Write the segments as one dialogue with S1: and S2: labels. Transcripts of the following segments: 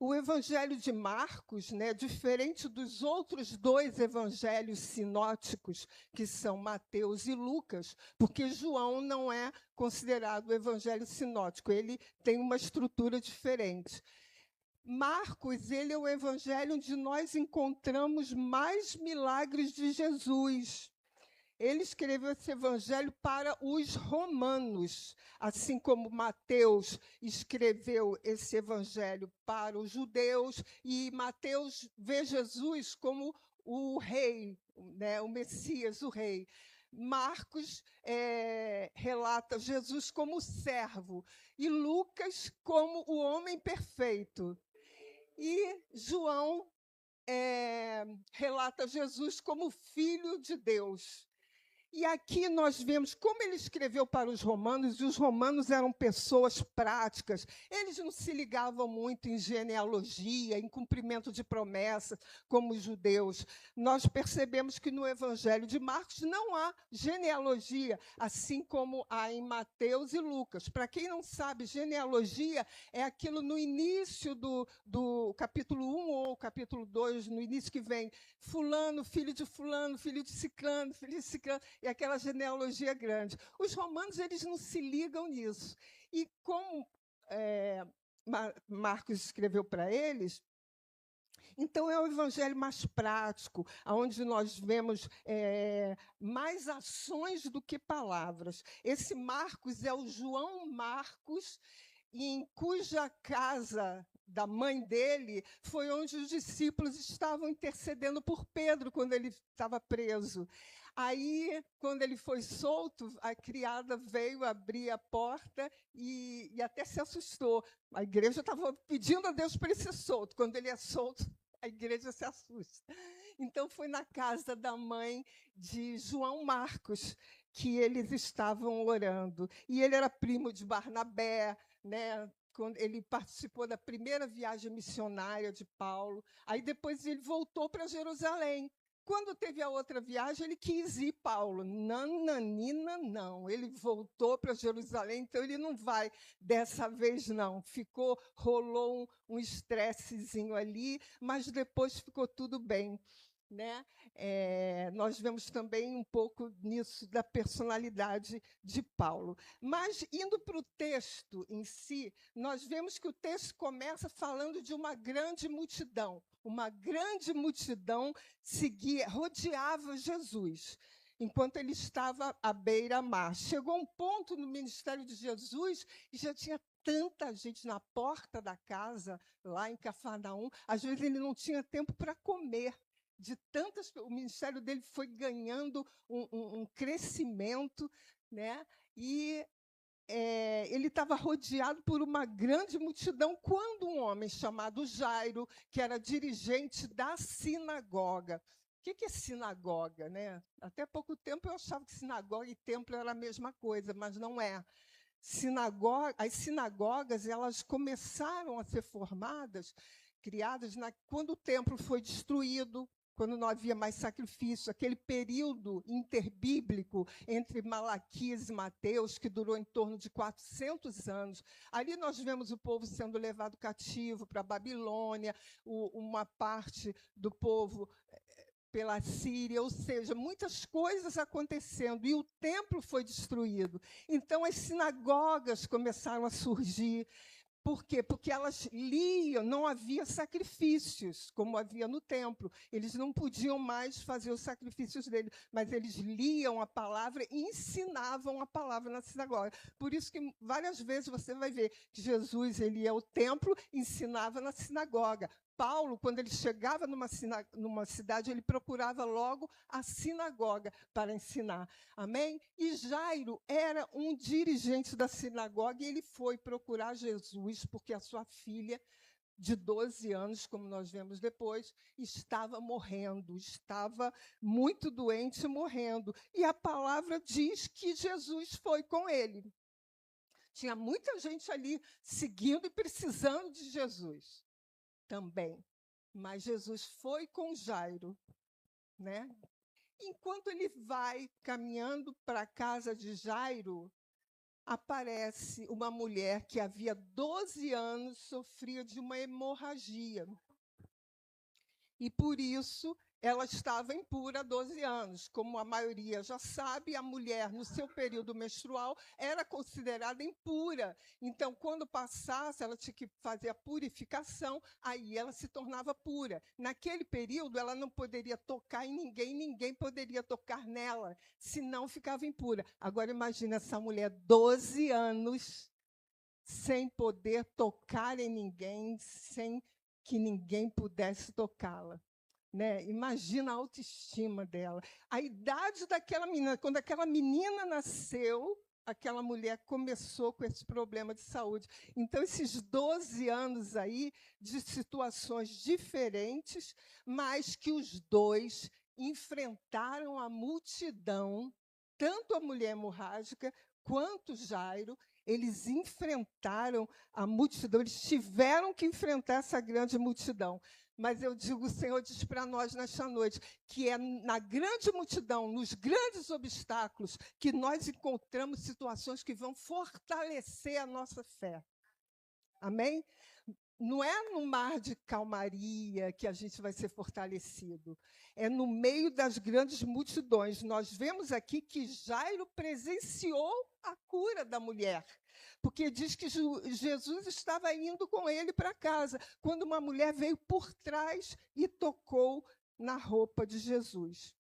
S1: O Evangelho de Marcos, né, diferente dos outros dois evangelhos sinóticos, que são Mateus e Lucas, porque João não é considerado o evangelho sinótico, ele tem uma estrutura diferente. Marcos, ele é o evangelho onde nós encontramos mais milagres de Jesus. Ele escreveu esse evangelho para os romanos, assim como Mateus escreveu esse evangelho para os judeus, e Mateus vê Jesus como o rei, né, o Messias, o rei. Marcos relata Jesus como servo, e Lucas como o homem perfeito. E João relata Jesus como filho de Deus. E aqui nós vemos como ele escreveu para os romanos, e os romanos eram pessoas práticas. Eles não se ligavam muito em genealogia, em cumprimento de promessas, como os judeus. Nós percebemos que no Evangelho de Marcos não há genealogia, assim como há em Mateus e Lucas. Para quem não sabe, genealogia é aquilo no início do capítulo 1 ou capítulo 2, no início que vem fulano, filho de ciclano, filho de ciclano, e aquela genealogia grande. Os romanos, eles não se ligam nisso. E como Marcos escreveu para eles, então é o evangelho mais prático, onde nós vemos mais ações do que palavras. Esse Marcos é o João Marcos, em cuja casa da mãe dele foi onde os discípulos estavam intercedendo por Pedro quando ele estava preso. Aí, quando ele foi solto, a criada veio abrir a porta e até se assustou. A igreja estava pedindo a Deus para ele ser solto. Quando ele é solto, a igreja se assusta. Então, foi na casa da mãe de João Marcos que eles estavam orando. E ele era primo de Barnabé, né? Quando ele participou da primeira viagem missionária de Paulo. Aí, depois, ele voltou para Jerusalém. Quando teve a outra viagem, ele quis ir, Paulo. Nananina, não. Ele voltou para Jerusalém, então ele não vai dessa vez, não. Rolou um estressezinho ali, mas depois ficou tudo bem. Né? Nós vemos também um pouco nisso da personalidade de Paulo. Mas, indo para o texto em si, nós vemos que o texto começa falando de uma grande multidão. Uma grande multidão rodeava Jesus, enquanto ele estava à beira-mar. Chegou um ponto no ministério de Jesus e já tinha tanta gente na porta da casa, lá em Cafarnaum, às vezes ele não tinha tempo para comer. O ministério dele foi ganhando um crescimento, né? E ele estava rodeado por uma grande multidão, quando um homem chamado Jairo, que era dirigente da sinagoga. O que é sinagoga? Né? Até pouco tempo eu achava que sinagoga e templo era a mesma coisa, mas não é. As sinagogas, elas começaram a ser formadas, criadas quando o templo foi destruído, quando não havia mais sacrifício, aquele período interbíblico entre Malaquias e Mateus, que durou em torno de 400 anos. Ali nós vemos o povo sendo levado cativo para a Babilônia, uma parte do povo pela Síria, ou seja, muitas coisas acontecendo, e o templo foi destruído. Então, as sinagogas começaram a surgir. Por quê? Porque elas liam, não havia sacrifícios, como havia no templo. Eles não podiam mais fazer os sacrifícios deles, mas eles liam a palavra e ensinavam a palavra na sinagoga. Por isso que várias vezes você vai ver que Jesus ele ia ao templo e ensinava na sinagoga. Paulo, quando ele chegava numa cidade, ele procurava logo a sinagoga para ensinar. Amém? E Jairo era um dirigente da sinagoga e ele foi procurar Jesus porque a sua filha, de 12 anos, como nós vemos depois, estava morrendo, estava muito doente e morrendo. E a palavra diz que Jesus foi com ele. Tinha muita gente ali seguindo e precisando de Jesus também. Mas Jesus foi com Jairo, né? Enquanto ele vai caminhando para a casa de Jairo, aparece uma mulher que havia 12 anos sofria de uma hemorragia. E, por isso, ela estava impura há 12 anos. Como a maioria já sabe, a mulher, no seu período menstrual, era considerada impura. Então, quando passasse, ela tinha que fazer a purificação, aí ela se tornava pura. Naquele período, ela não poderia tocar em ninguém, ninguém poderia tocar nela, senão ficava impura. Agora, imagina essa mulher, 12 anos, sem poder tocar em ninguém, sem que ninguém pudesse tocá-la. Né? Imagina a autoestima dela. A idade daquela menina, quando aquela menina nasceu, aquela mulher começou com esse problema de saúde. Então, esses 12 anos aí de situações diferentes, mas que os dois enfrentaram a multidão, tanto a mulher hemorrágica quanto Jairo, eles enfrentaram a multidão, eles tiveram que enfrentar essa grande multidão. Mas eu digo, o Senhor diz para nós nesta noite, que é na grande multidão, nos grandes obstáculos, que nós encontramos situações que vão fortalecer a nossa fé. Amém? Não é no mar de calmaria que a gente vai ser fortalecido. É no meio das grandes multidões. Nós vemos aqui que Jairo presenciou a cura da mulher, porque diz que Jesus estava indo com ele para casa, quando uma mulher veio por trás e tocou na roupa de Jesus.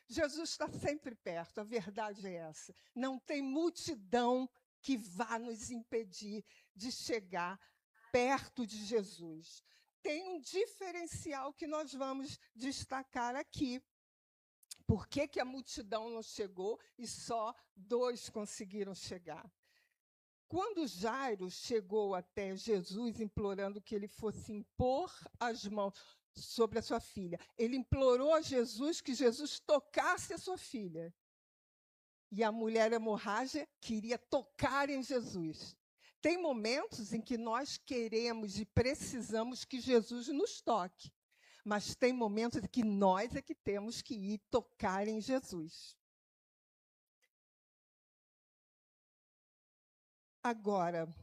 S1: Jesus está sempre perto, a verdade é essa. Não tem multidão que vá nos impedir de chegar perto de Jesus. Tem um diferencial que nós vamos destacar aqui. Por que a multidão não chegou e só 2 conseguiram chegar? Quando Jairo chegou até Jesus, implorando que ele fosse impor as mãos sobre a sua filha, ele implorou a Jesus que Jesus tocasse a sua filha. E a mulher hemorrágica queria tocar em Jesus. Tem momentos em que nós queremos e precisamos que Jesus nos toque, mas tem momentos em que nós é que temos que ir tocar em Jesus. Agora,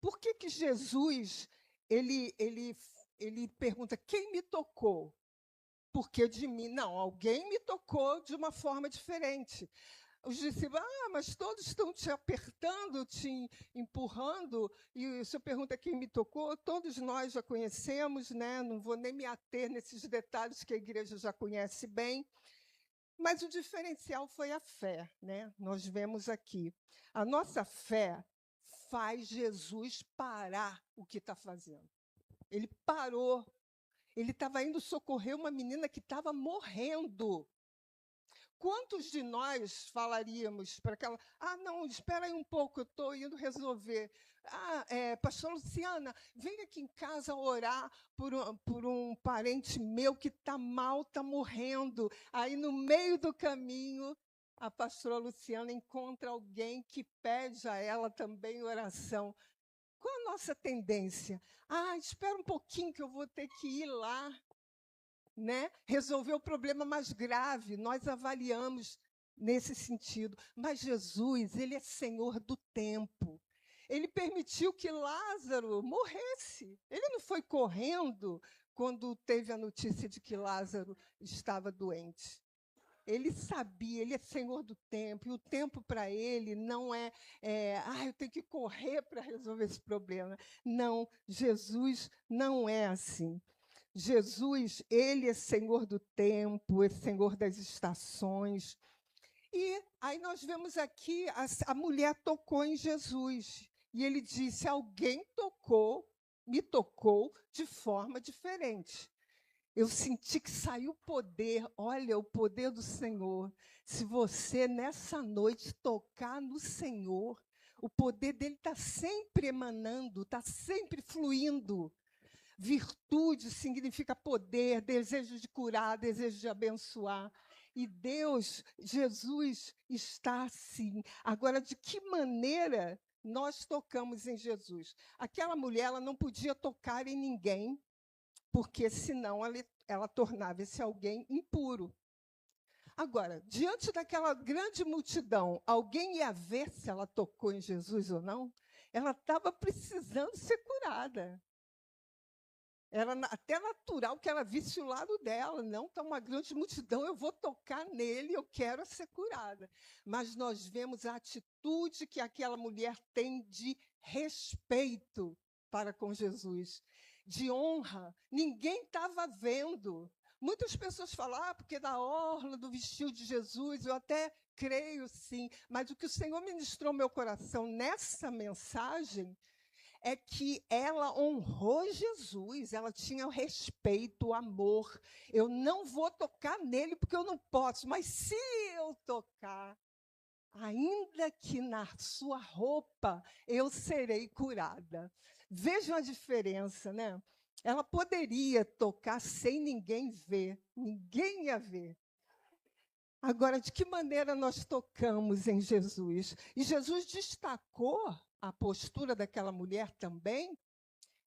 S1: por que Jesus ele pergunta, quem me tocou? Porque de mim, não, alguém me tocou de uma forma diferente. Os discípulos, mas todos estão te apertando, te empurrando, e o senhor pergunta quem me tocou, todos nós já conhecemos, né? Não vou nem me ater nesses detalhes que a igreja já conhece bem, mas o diferencial foi a fé, né? Nós vemos aqui. A nossa fé faz Jesus parar o que está fazendo. Ele parou. Ele estava indo socorrer uma menina que estava morrendo. Quantos de nós falaríamos para aquela... não, espera aí um pouco, eu estou indo resolver. Pastor Luciana, vem aqui em casa orar por um parente meu que está mal, está morrendo. Aí, no meio do caminho, a pastora Luciana encontra alguém que pede a ela também oração. Qual a nossa tendência? Espera um pouquinho que eu vou ter que ir lá, né? Resolver o problema mais grave. Nós avaliamos nesse sentido. Mas Jesus, ele é Senhor do tempo. Ele permitiu que Lázaro morresse. Ele não foi correndo quando teve a notícia de que Lázaro estava doente. Ele sabia, ele é Senhor do tempo, e o tempo para ele não eu tenho que correr para resolver esse problema. Não, Jesus não é assim. Jesus, ele é Senhor do tempo, é Senhor das estações. E aí nós vemos aqui, a mulher tocou em Jesus. E ele disse, alguém me tocou de forma diferente. Eu senti que saiu poder, olha, o poder do Senhor. Se você, nessa noite, tocar no Senhor, o poder dele está sempre emanando, está sempre fluindo. Virtude significa poder, desejo de curar, desejo de abençoar. E Deus, Jesus, está assim. Agora, de que maneira nós tocamos em Jesus? Aquela mulher, ela não podia tocar em ninguém, porque senão ela tornava esse alguém impuro. Agora, diante daquela grande multidão, alguém ia ver se ela tocou em Jesus ou não? Ela estava precisando ser curada. Era até natural que ela visse o lado dela. Não, está uma grande multidão, eu vou tocar nele, eu quero ser curada. Mas nós vemos a atitude que aquela mulher tem de respeito para com Jesus, de honra. Ninguém estava vendo. Muitas pessoas falam, porque da orla do vestido de Jesus, eu até creio sim, mas o que o Senhor ministrou ao meu coração nessa mensagem é que ela honrou Jesus, ela tinha o respeito, o amor. Eu não vou tocar nele porque eu não posso, mas se eu tocar, ainda que na sua roupa, eu serei curada. Vejam a diferença, né? Ela poderia tocar sem ninguém ver, ninguém ia ver. Agora, de que maneira nós tocamos em Jesus? E Jesus destacou a postura daquela mulher também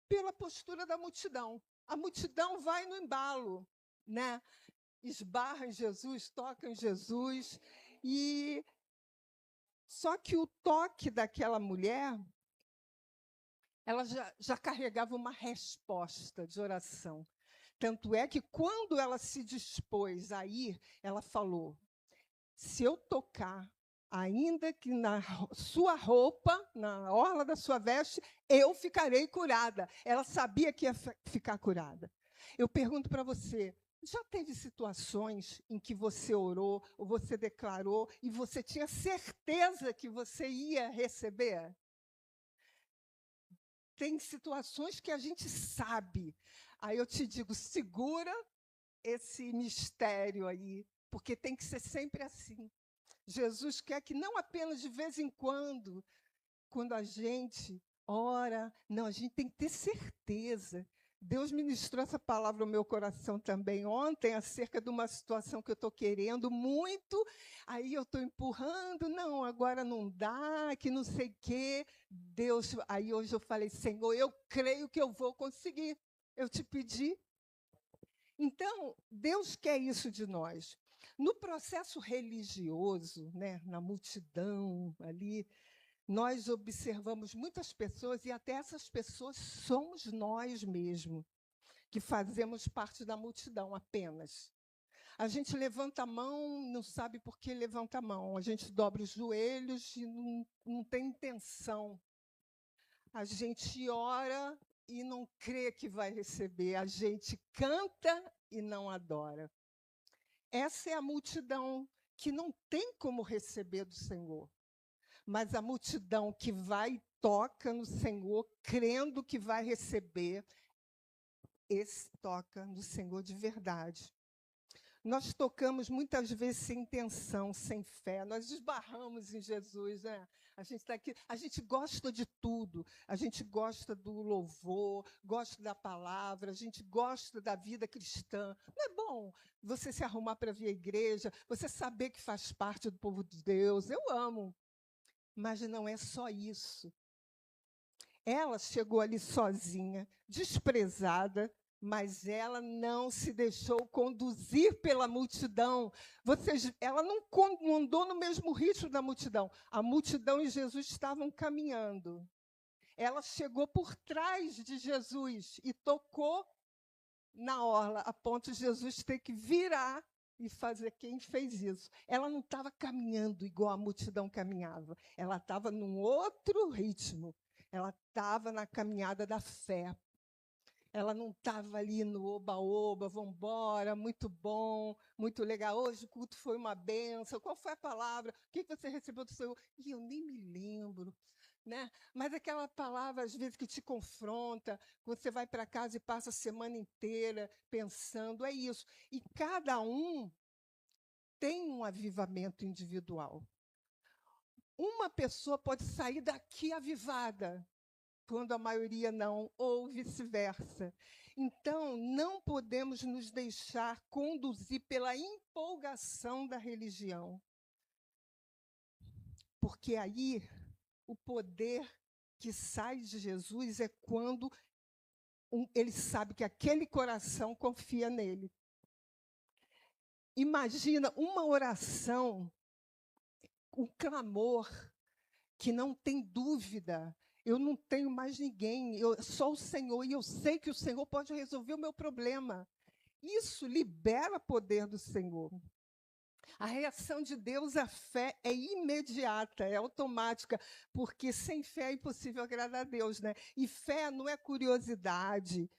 S1: pela postura da multidão. A multidão vai no embalo, né? Esbarra em Jesus, toca em Jesus. E só que o toque daquela mulher, ela já carregava uma resposta de oração. Tanto é que, quando ela se dispôs a ir, ela falou: se eu tocar, ainda que na sua roupa, na orla da sua veste, eu ficarei curada. Ela sabia que ia ficar curada. Eu pergunto para você, já teve situações em que você orou, ou você declarou, e você tinha certeza que você ia receber? Tem situações que a gente sabe. Aí eu te digo, segura esse mistério aí, porque tem que ser sempre assim. Jesus quer que não apenas de vez em quando a gente ora, não, a gente tem que ter certeza. Deus ministrou essa palavra no meu coração também ontem, acerca de uma situação que eu estou querendo muito, aí eu estou empurrando, não, agora não dá, que não sei o quê. Deus, aí hoje eu falei, Senhor, eu creio que eu vou conseguir. Eu te pedi. Então, Deus quer isso de nós. No processo religioso, né, na multidão ali, nós observamos muitas pessoas, e até essas pessoas somos nós mesmos, que fazemos parte da multidão apenas. A gente levanta a mão, não sabe por que levanta a mão. A gente dobra os joelhos e não tem intenção. A gente ora e não crê que vai receber. A gente canta e não adora. Essa é a multidão que não tem como receber do Senhor. Mas a multidão que vai e toca no Senhor, crendo que vai receber, esse toca no Senhor de verdade. Nós tocamos muitas vezes sem intenção, sem fé. Nós esbarramos em Jesus, né? A gente está aqui, a gente gosta de tudo. A gente gosta do louvor, gosta da palavra, a gente gosta da vida cristã. Não é bom você se arrumar para vir à igreja, você saber que faz parte do povo de Deus. Eu amo. Mas não é só isso. Ela chegou ali sozinha, desprezada, mas ela não se deixou conduzir pela multidão. Ela não andou no mesmo ritmo da multidão. A multidão e Jesus estavam caminhando. Ela chegou por trás de Jesus e tocou na orla, a ponto de Jesus ter que virar e fazer. Quem fez isso? Ela não estava caminhando igual a multidão caminhava. Ela estava num outro ritmo. Ela estava na caminhada da fé. Ela não estava ali no oba-oba, vamos embora, muito bom, muito legal. Hoje o culto foi uma benção. Qual foi a palavra? O que você recebeu do Senhor? E eu nem me lembro. Né? Mas aquela palavra, às vezes, que te confronta, você vai para casa e passa a semana inteira pensando, é isso. E cada um tem um avivamento individual. Uma pessoa pode sair daqui avivada, quando a maioria não, ou vice-versa. Então, não podemos nos deixar conduzir pela empolgação da religião. Porque aí o poder que sai de Jesus é quando ele sabe que aquele coração confia nele. Imagina uma oração, um clamor, que não tem dúvida. Eu não tenho mais ninguém, só o Senhor, e eu sei que o Senhor pode resolver o meu problema. Isso libera poder do Senhor. A reação de Deus à fé é imediata, é automática, porque sem fé é impossível agradar a Deus, né? E fé não é curiosidade,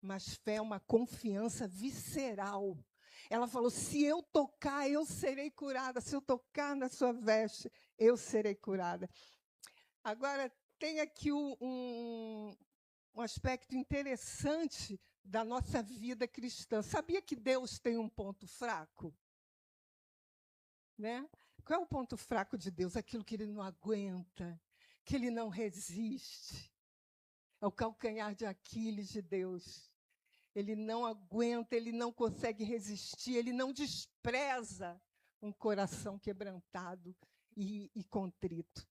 S1: mas fé é uma confiança visceral. Ela falou: se eu tocar, eu serei curada. Se eu tocar na sua veste, eu serei curada. Agora, tem aqui um aspecto interessante da nossa vida cristã. Sabia que Deus tem um ponto fraco? Né? Qual é o ponto fraco de Deus? Aquilo que ele não aguenta, que ele não resiste. É o calcanhar de Aquiles de Deus. Ele não aguenta, ele não consegue resistir, ele não despreza um coração quebrantado e contrito.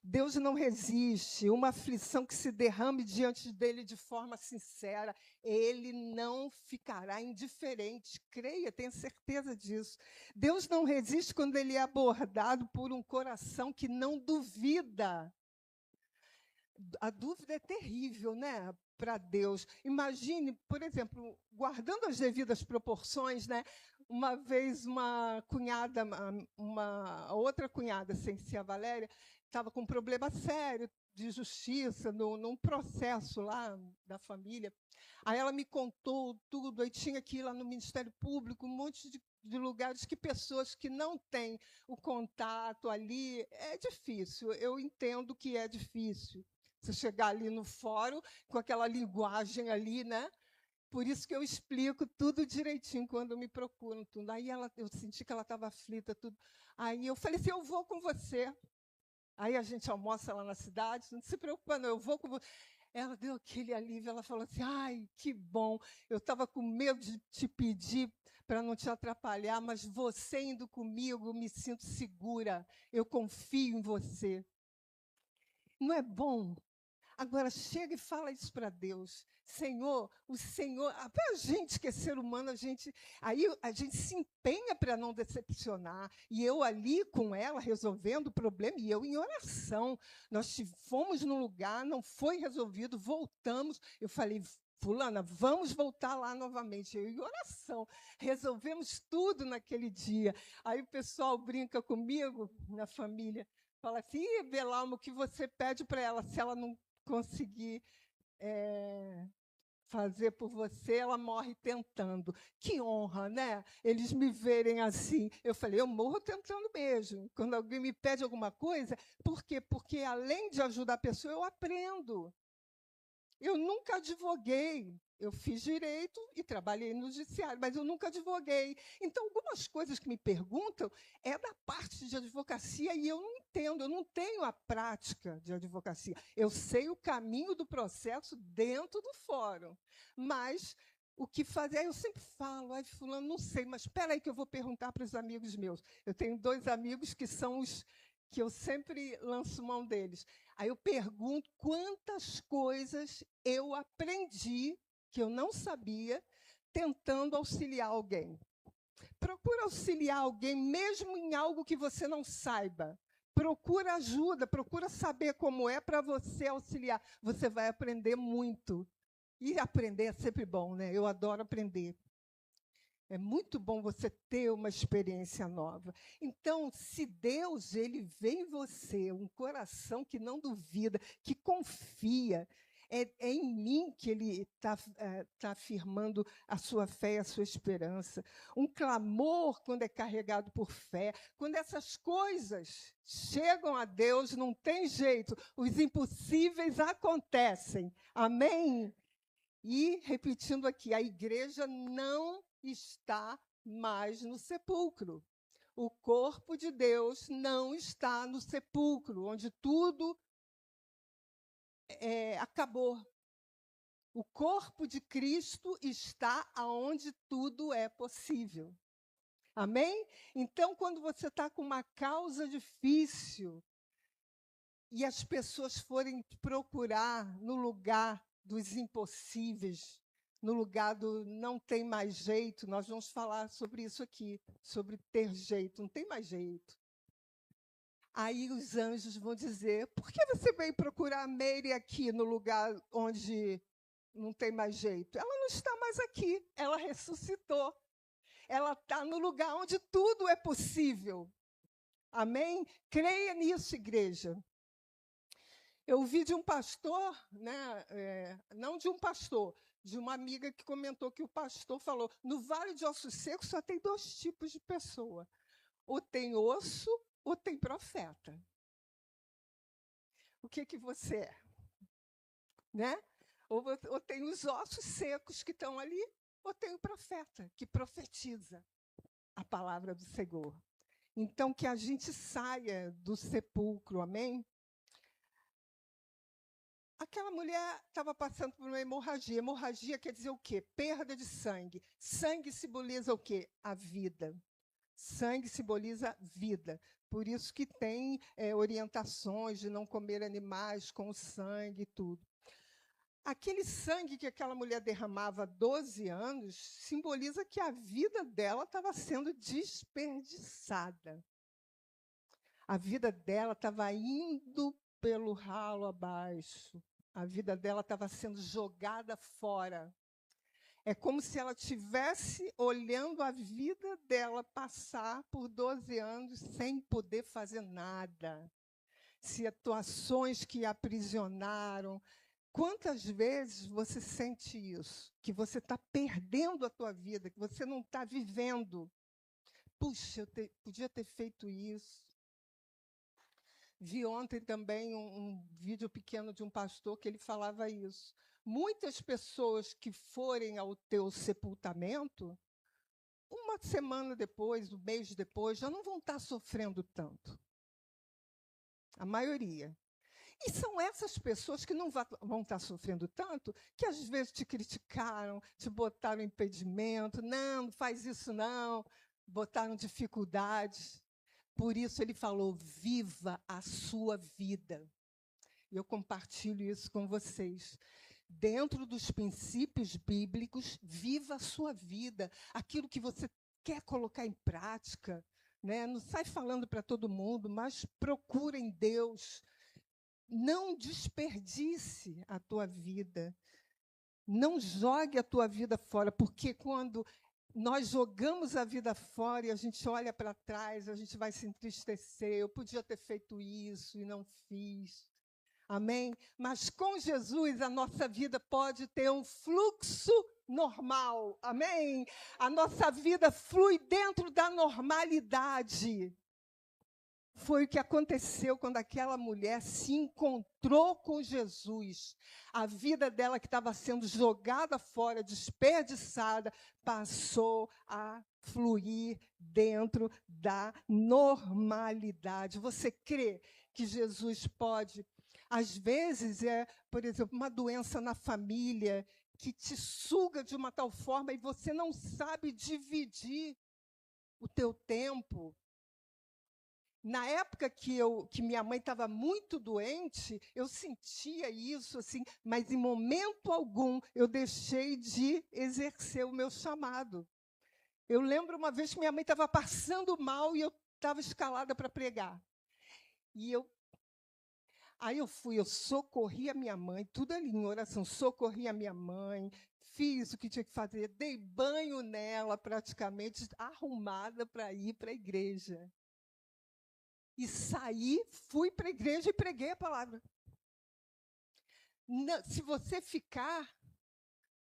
S1: Deus não resiste, uma aflição que se derrame diante dele de forma sincera, ele não ficará indiferente, creia, tenha certeza disso. Deus não resiste quando ele é abordado por um coração que não duvida. A dúvida é terrível, né, para Deus. Imagine, por exemplo, guardando as devidas proporções, né, uma vez uma cunhada, uma outra cunhada, sem ser a Valéria, estava com um problema sério de justiça, num processo lá da família. Aí ela me contou tudo, aí tinha que ir lá no Ministério Público, um monte de lugares que pessoas que não têm o contato ali, é difícil, eu entendo que é difícil. Você chegar ali no fórum, com aquela linguagem ali, né? Por isso que eu explico tudo direitinho quando me procuram. Tudo. Aí eu senti que ela estava aflita, tudo. Aí eu falei assim, eu vou com você. Aí a gente almoça lá na cidade, não se preocupa não, eu vou com você. Ela deu aquele alívio, ela falou assim, ai, que bom, eu estava com medo de te pedir para não te atrapalhar, mas você indo comigo, eu me sinto segura, eu confio em você. Não é bom? Agora, chega e fala isso para Deus. Senhor, o Senhor, até a gente que é ser humano, aí a gente se empenha para não decepcionar. E eu ali com ela, resolvendo o problema, e eu em oração. Nós fomos num lugar, não foi resolvido, voltamos. Eu falei, fulana, vamos voltar lá novamente. Eu em oração. Resolvemos tudo naquele dia. Aí o pessoal brinca comigo, na família, fala assim, Belalmo, o que você pede para ela, se ela não conseguir fazer por você, ela morre tentando. Que honra, né? Eles me verem assim. Eu falei, eu morro tentando mesmo. Quando alguém me pede alguma coisa, por quê? Porque, além de ajudar a pessoa, eu aprendo. Eu nunca advoguei. Eu fiz direito e trabalhei no judiciário, mas eu nunca advoguei. Então, algumas coisas que me perguntam é da parte de advocacia e eu não entendo, eu não tenho a prática de advocacia. Eu sei o caminho do processo dentro do fórum, mas o que fazer, eu sempre falo, ai, fulano, não sei, mas espera aí que eu vou perguntar para os amigos meus. Eu tenho 2 amigos que são os que eu sempre lanço mão deles. Aí eu pergunto quantas coisas eu aprendi que eu não sabia, tentando auxiliar alguém. Procura auxiliar alguém, mesmo em algo que você não saiba. Procura ajuda, procura saber como é para você auxiliar. Você vai aprender muito. E aprender é sempre bom, né? Eu adoro aprender. É muito bom você ter uma experiência nova. Então, se Deus ele vê em você um coração que não duvida, que confia, é em mim que ele tá afirmando a sua fé e a sua esperança. Um clamor, quando é carregado por fé, quando essas coisas chegam a Deus, não tem jeito, os impossíveis acontecem. Amém? E, repetindo aqui, a igreja não está mais no sepulcro. O corpo de Deus não está no sepulcro, onde tudo acabou. O corpo de Cristo está aonde tudo é possível. Amém? Então, quando você está com uma causa difícil e as pessoas forem procurar no lugar dos impossíveis, no lugar do não tem mais jeito, nós vamos falar sobre isso aqui, sobre ter jeito, não tem mais jeito. Aí os anjos vão dizer, por que você veio procurar a Meire aqui, no lugar onde não tem mais jeito? Ela não está mais aqui, ela ressuscitou. Ela está no lugar onde tudo é possível. Amém? Creia nisso, igreja. Eu ouvi de um pastor, não de um pastor, de uma amiga que comentou que o pastor falou, no Vale de Ossos Secos só tem 2 tipos de pessoa. Ou tem osso, ou tem profeta. O que você é? Né? Ou tem os ossos secos que estão ali, ou tem o profeta, que profetiza a palavra do Senhor. Então, que a gente saia do sepulcro, amém? Aquela mulher estava passando por uma hemorragia. Hemorragia quer dizer o quê? Perda de sangue. Sangue simboliza o quê? A vida. Sangue simboliza vida. Por isso que tem orientações de não comer animais com sangue e tudo. Aquele sangue que aquela mulher derramava há 12 anos simboliza que a vida dela estava sendo desperdiçada. A vida dela estava indo pelo ralo abaixo. A vida dela estava sendo jogada fora. É como se ela estivesse olhando a vida dela passar por 12 anos sem poder fazer nada. Situações que a aprisionaram. Quantas vezes você sente isso? Que você está perdendo a tua vida, que você não está vivendo. Puxa, podia ter feito isso. Vi ontem também um vídeo pequeno de um pastor que ele falava isso. Muitas pessoas que forem ao teu sepultamento, uma semana depois, um mês depois, já não vão estar sofrendo tanto. A maioria. E são essas pessoas que não vão estar sofrendo tanto, que às vezes te criticaram, te botaram impedimento, não faz isso não, botaram dificuldades. Por isso ele falou, viva a sua vida. E eu compartilho isso com vocês. Dentro dos princípios bíblicos, viva a sua vida. Aquilo que você quer colocar em prática. Né? Não sai falando para todo mundo, mas procura em Deus. Não desperdice a tua vida. Não jogue a tua vida fora, porque quando nós jogamos a vida fora e a gente olha para trás, a gente vai se entristecer. Eu podia ter feito isso e não fiz. Amém? Mas com Jesus a nossa vida pode ter um fluxo normal. Amém? A nossa vida flui dentro da normalidade. Foi o que aconteceu quando aquela mulher se encontrou com Jesus. A vida dela, que estava sendo jogada fora, desperdiçada, passou a fluir dentro da normalidade. Você crê que Jesus pode? Às vezes, por exemplo, uma doença na família que te suga de uma tal forma e você não sabe dividir o teu tempo. Na época que minha mãe estava muito doente, eu sentia isso, assim, mas em momento algum eu deixei de exercer o meu chamado. Eu lembro uma vez que minha mãe estava passando mal e eu estava escalada para pregar. Aí eu socorri a minha mãe, tudo ali em oração, socorri a minha mãe, fiz o que tinha que fazer, dei banho nela praticamente, arrumada para ir para a igreja. E saí, fui para a igreja e preguei a palavra. Não, se você ficar,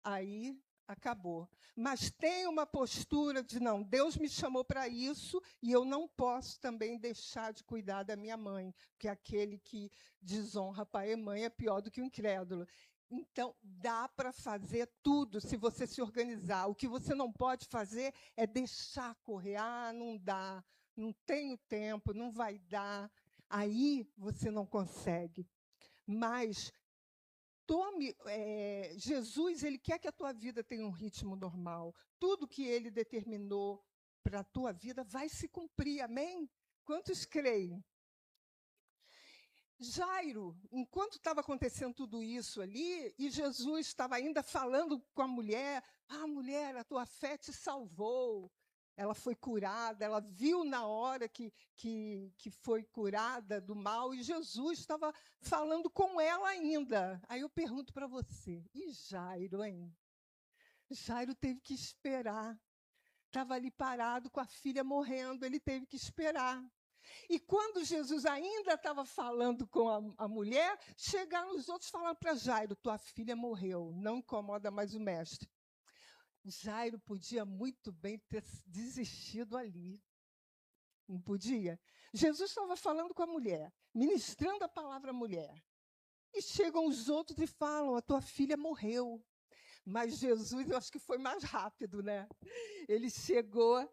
S1: aí acabou. Mas tem uma postura de, não, Deus me chamou para isso e eu não posso também deixar de cuidar da minha mãe, porque aquele que desonra pai e mãe é pior do que o incrédulo. Então, dá para fazer tudo se você se organizar. O que você não pode fazer é deixar correr. Ah, não dá, não tenho tempo, não vai dar. Aí você não consegue. Mas Jesus, ele quer que a tua vida tenha um ritmo normal. Tudo que ele determinou para a tua vida vai se cumprir, amém? Quantos creem? Jairo, enquanto estava acontecendo tudo isso ali, e Jesus estava ainda falando com a mulher, mulher, a tua fé te salvou. Ela foi curada, ela viu na hora que foi curada do mal, e Jesus estava falando com ela ainda. Aí eu pergunto para você, e Jairo, hein? Jairo teve que esperar. Estava ali parado com a filha morrendo, ele teve que esperar. E quando Jesus ainda estava falando com a mulher, chegaram os outros falando para Jairo, tua filha morreu, não incomoda mais o mestre. Jairo podia muito bem ter desistido ali. Não podia? Jesus estava falando com a mulher, ministrando a palavra à mulher. E chegam os outros e falam, a tua filha morreu. Mas Jesus, eu acho que foi mais rápido, né? Ele chegou,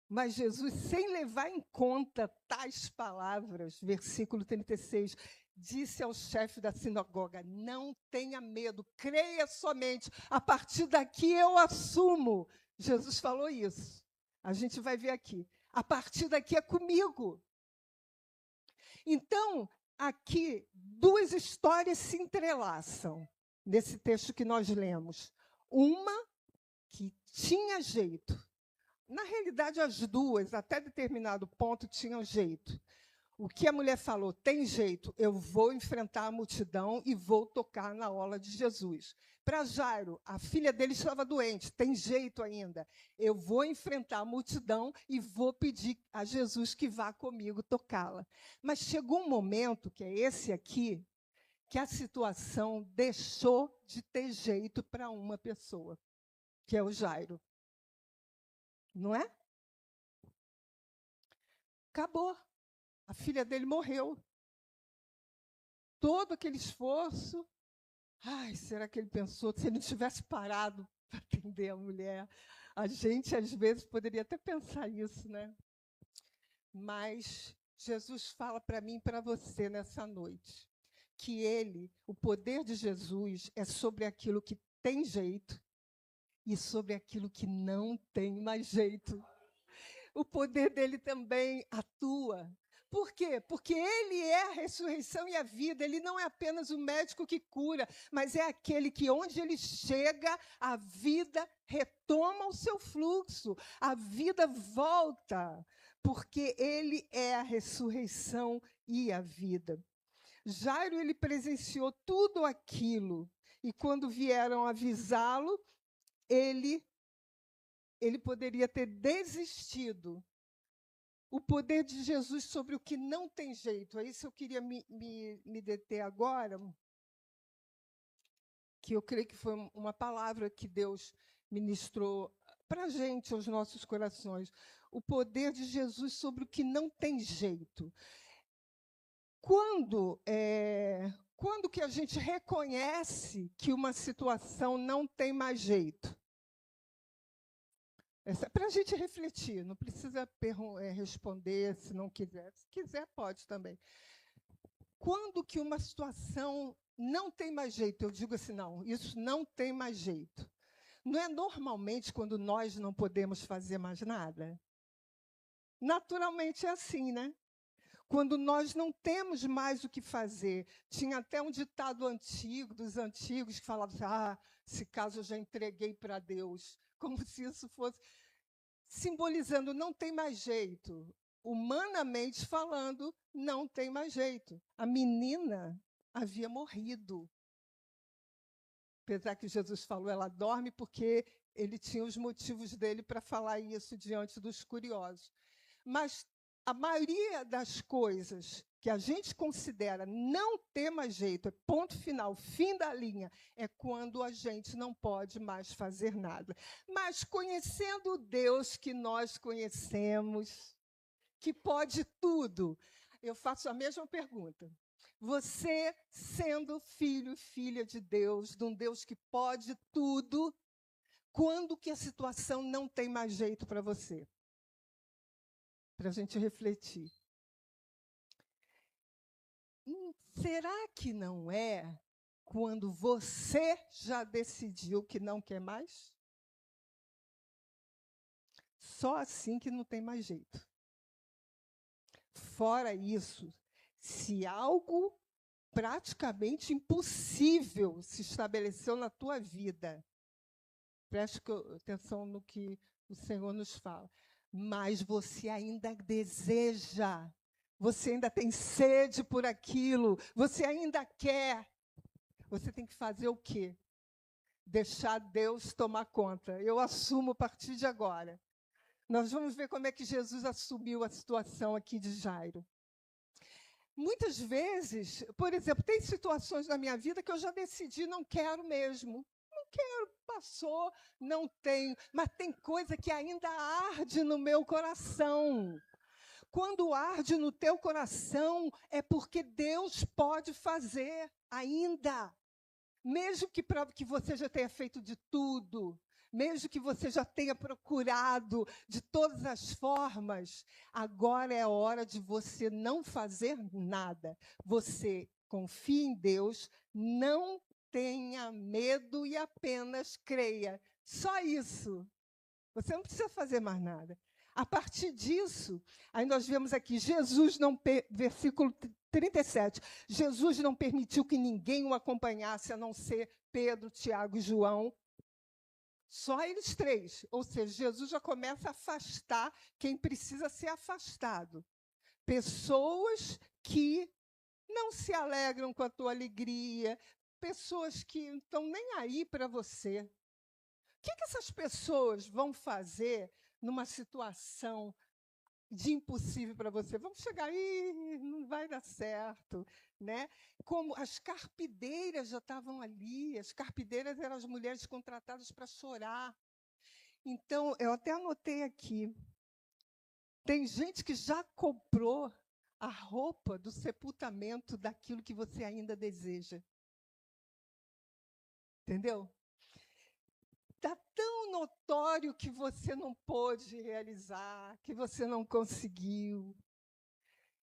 S1: mas Jesus, sem levar em conta tais palavras, versículo 36, disse ao chefe da sinagoga, não tenha medo, creia somente, a partir daqui eu assumo. Jesus falou isso. A gente vai ver aqui. A partir daqui é comigo. Então, aqui, duas histórias se entrelaçam nesse texto que nós lemos. Uma que tinha jeito. Na realidade, as duas, até determinado ponto, tinham jeito. O que a mulher falou, tem jeito, eu vou enfrentar a multidão e vou tocar na orla de Jesus. Para Jairo, a filha dele estava doente, tem jeito ainda. Eu vou enfrentar a multidão e vou pedir a Jesus que vá comigo tocá-la. Mas chegou um momento, que é esse aqui, que a situação deixou de ter jeito para uma pessoa, que é o Jairo. Não é? Acabou. A filha dele morreu. Todo aquele esforço. Será que ele pensou, se ele não tivesse parado para atender a mulher? A gente, às vezes, poderia até pensar isso, né? Mas Jesus fala para mim e para você nessa noite, que o poder de Jesus é sobre aquilo que tem jeito e sobre aquilo que não tem mais jeito. O poder dele também atua. Por quê? Porque ele é a ressurreição e a vida. Ele não é apenas o médico que cura, mas é aquele que, onde ele chega, a vida retoma o seu fluxo, a vida volta, porque ele é a ressurreição e a vida. Jairo, ele presenciou tudo aquilo, e quando vieram avisá-lo, ele poderia ter desistido. O poder de Jesus sobre o que não tem jeito. É isso que eu queria me deter agora, que eu creio que foi uma palavra que Deus ministrou para a gente, aos nossos corações. O poder de Jesus sobre o que não tem jeito. Quando que a gente reconhece que uma situação não tem mais jeito? Para a gente refletir, não precisa responder se não quiser. Se quiser, pode também. Quando que uma situação não tem mais jeito? Eu digo assim, não, isso não tem mais jeito. Não é normalmente quando nós não podemos fazer mais nada? Naturalmente é assim, né? Quando nós não temos mais o que fazer. Tinha até um ditado antigo, dos antigos, que falava assim, esse caso eu já entreguei para Deus. Como se isso fosse simbolizando, não tem mais jeito. Humanamente falando, não tem mais jeito. A menina havia morrido. Apesar que Jesus falou, ela dorme, porque ele tinha os motivos dele para falar isso diante dos curiosos. Mas a maioria das coisas que a gente considera não ter mais jeito, é ponto final, fim da linha, é quando a gente não pode mais fazer nada. Mas conhecendo o Deus que nós conhecemos, que pode tudo, eu faço a mesma pergunta. Você, sendo filho e filha de Deus, de um Deus que pode tudo, quando que a situação não tem mais jeito para você? Para a gente refletir. Será que não é quando você já decidiu que não quer mais? Só assim que não tem mais jeito. Fora isso, Se algo praticamente impossível se estabeleceu na tua vida, preste atenção no que o Senhor nos fala, mas você ainda deseja, você ainda tem sede por aquilo, você ainda quer, você tem que fazer o quê? Deixar Deus tomar conta. Eu assumo a partir de agora. Nós vamos ver como é que Jesus assumiu a situação aqui de Jairo. Muitas vezes, por exemplo, tem situações na minha vida que eu já decidi, não quero mesmo. Não quero, passou, não tenho. Mas tem coisa que ainda arde no meu coração. Quando arde no teu coração, é porque Deus pode fazer ainda. Mesmo que você já tenha feito de tudo, mesmo que você já tenha procurado de todas as formas, agora é a hora de você não fazer nada. Você confie em Deus, não tenha medo e apenas creia. Só isso. Você não precisa fazer mais nada. A partir disso, aí nós vemos aqui, versículo 37, Jesus não permitiu que ninguém o acompanhasse, a não ser Pedro, Tiago e João. Só eles três. Ou seja, Jesus já começa a afastar quem precisa ser afastado. Pessoas que não se alegram com a tua alegria, pessoas que não estão nem aí para você. O que essas pessoas vão fazer numa situação de impossível para você? Vamos chegar aí, não vai dar certo, né? Como as carpideiras já estavam ali, as carpideiras eram as mulheres contratadas para chorar. Então, eu até anotei aqui, tem gente que já comprou a roupa do sepultamento daquilo que você ainda deseja. Entendeu? Está tão notório que você não pôde realizar, que você não conseguiu,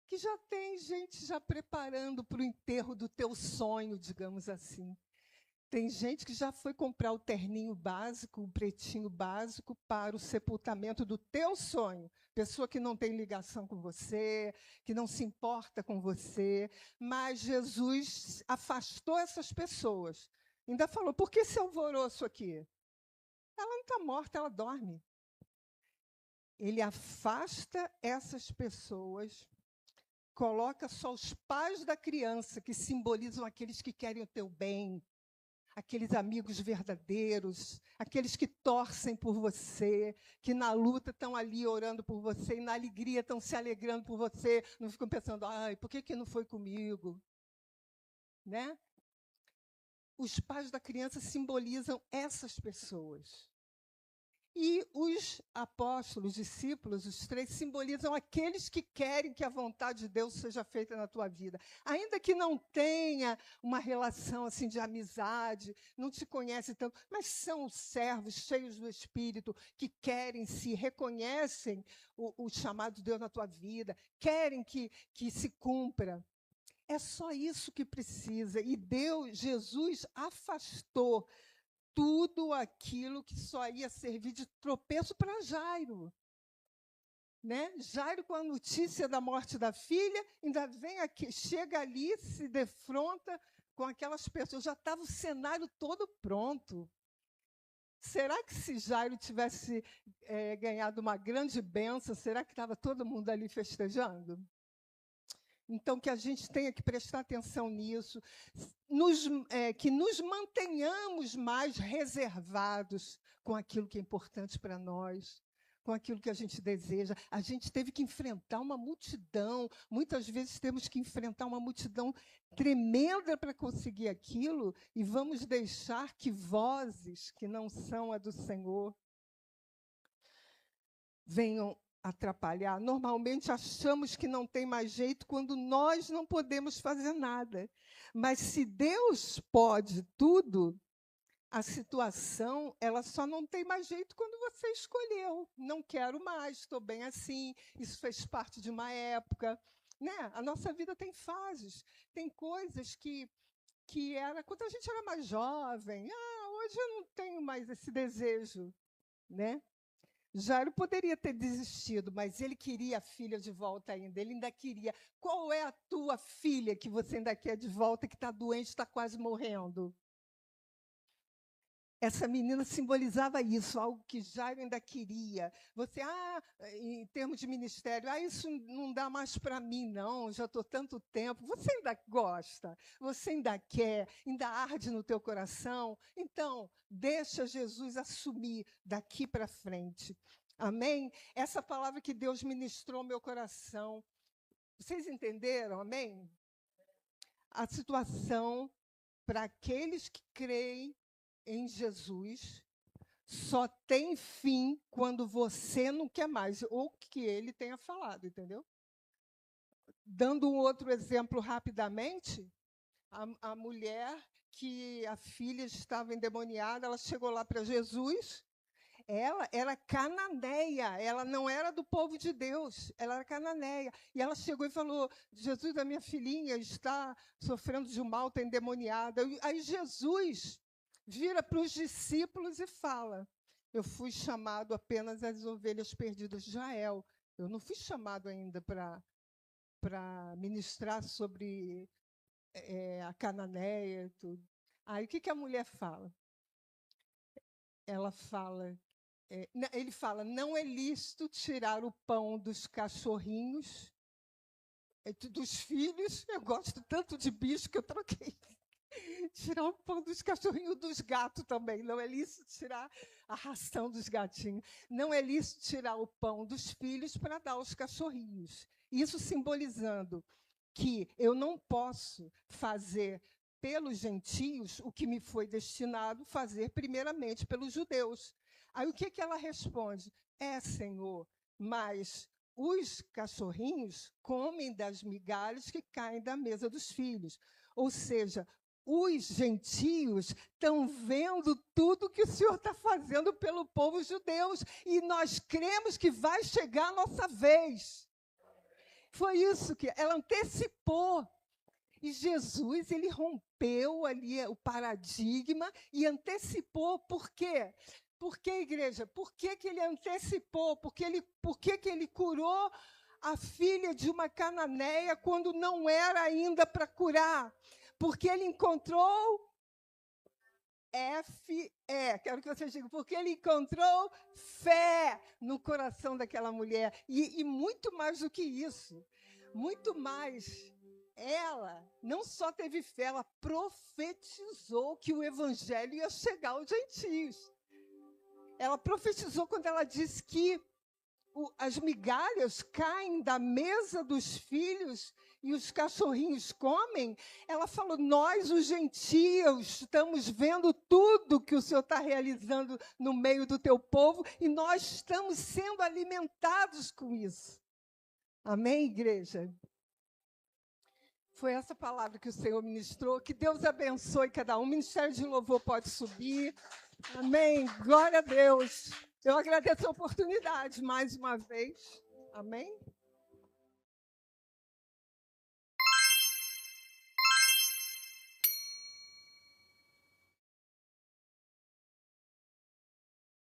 S1: que já tem gente já preparando para o enterro do teu sonho, digamos assim. Tem gente que já foi comprar o terninho básico, o pretinho básico, para o sepultamento do teu sonho. Pessoa que não tem ligação com você, que não se importa com você. Mas Jesus afastou essas pessoas. Ainda falou, por que esse alvoroço aqui? Ela não está morta, ela dorme. Ele afasta essas pessoas, coloca só os pais da criança, que simbolizam aqueles que querem o teu bem, aqueles amigos verdadeiros, aqueles que torcem por você, que na luta estão ali orando por você, e na alegria estão se alegrando por você, não ficam pensando, ai, por que não foi comigo? Né? Os pais da criança simbolizam essas pessoas. E os apóstolos, discípulos, os três, simbolizam aqueles que querem que a vontade de Deus seja feita na tua vida. Ainda que não tenha uma relação assim de amizade, não te conhece tanto, mas são servos cheios do Espírito, que querem, se reconhecem o chamado de Deus na tua vida, querem que se cumpra. É só isso que precisa. E Jesus afastou tudo aquilo que só ia servir de tropeço para Jairo. Né? Jairo, com a notícia da morte da filha, ainda vem aqui, chega ali, se defronta com aquelas pessoas. Já estava o cenário todo pronto. Será que se Jairo tivesse ganhado uma grande bênção, será que estava todo mundo ali festejando? Então, que a gente tenha que prestar atenção nisso, que nos mantenhamos mais reservados com aquilo que é importante para nós, com aquilo que a gente deseja. A gente teve que enfrentar uma multidão, muitas vezes temos que enfrentar uma multidão tremenda para conseguir aquilo, e vamos deixar que vozes que não são a do Senhor venham atrapalhar. Normalmente achamos que não tem mais jeito quando nós não podemos fazer nada. Mas se Deus pode tudo, a situação ela só não tem mais jeito quando você escolheu. Não quero mais, estou bem assim, isso fez parte de uma época. Né? A nossa vida tem fases, tem coisas que era quando a gente era mais jovem. Hoje eu não tenho mais esse desejo. Né? Jairo poderia ter desistido, mas ele queria a filha de volta ainda. Ele ainda queria. Qual é a tua filha que você ainda quer de volta, que está doente, está quase morrendo? Essa menina simbolizava isso, algo que Jairo ainda queria. Você, em termos de ministério, isso não dá mais para mim, não, já estou tanto tempo. Você ainda gosta, você ainda quer, ainda arde no teu coração. Então, deixa Jesus assumir daqui para frente. Amém? Essa palavra que Deus ministrou ao meu coração. Vocês entenderam? Amém? A situação para aqueles que creem em Jesus só tem fim quando você não quer mais, ou que ele tenha falado, entendeu? Dando um outro exemplo rapidamente, a mulher que a filha estava endemoniada, ela chegou lá para Jesus, ela era cananeia, ela não era do povo de Deus, ela era cananeia. E ela chegou e falou, Jesus, a minha filhinha está sofrendo de um mal, está endemoniada. Aí Jesus vira para os discípulos e fala, eu fui chamado apenas às ovelhas perdidas de Israel. Eu não fui chamado ainda para ministrar sobre a cananeia e tudo. Aí o que a mulher fala? Ela fala, ele fala, não é lícito tirar o pão dos cachorrinhos, dos filhos. Eu gosto tanto de bicho que eu troquei. Tirar o pão dos cachorrinhos, dos gatos também. Não é lícito tirar a ração dos gatinhos. Não é lícito tirar o pão dos filhos para dar aos cachorrinhos. Isso simbolizando que eu não posso fazer pelos gentios o que me foi destinado fazer primeiramente pelos judeus. Aí o que ela responde? Senhor, mas os cachorrinhos comem das migalhas que caem da mesa dos filhos. Ou seja, os gentios estão vendo tudo que o Senhor está fazendo pelo povo judeu, e nós cremos que vai chegar a nossa vez. Foi isso que ela antecipou. E Jesus, ele rompeu ali o paradigma e antecipou. Por quê? Por que, igreja? Por que ele antecipou? Por que ele curou a filha de uma cananeia quando não era ainda para curar? Porque ele encontrou quero que vocês digam, porque ele encontrou fé no coração daquela mulher. E muito mais do que isso, muito mais, ela não só teve fé, ela profetizou que o evangelho ia chegar aos gentios. Ela profetizou quando ela disse que as migalhas caem da mesa dos filhos e os cachorrinhos comem. Ela falou, nós, os gentios, estamos vendo tudo que o Senhor está realizando no meio do teu povo e nós estamos sendo alimentados com isso. Amém, igreja? Foi essa palavra que o Senhor ministrou. Que Deus abençoe cada um. O Ministério de Louvor pode subir. Amém. Glória a Deus. Eu agradeço a oportunidade mais uma vez. Amém.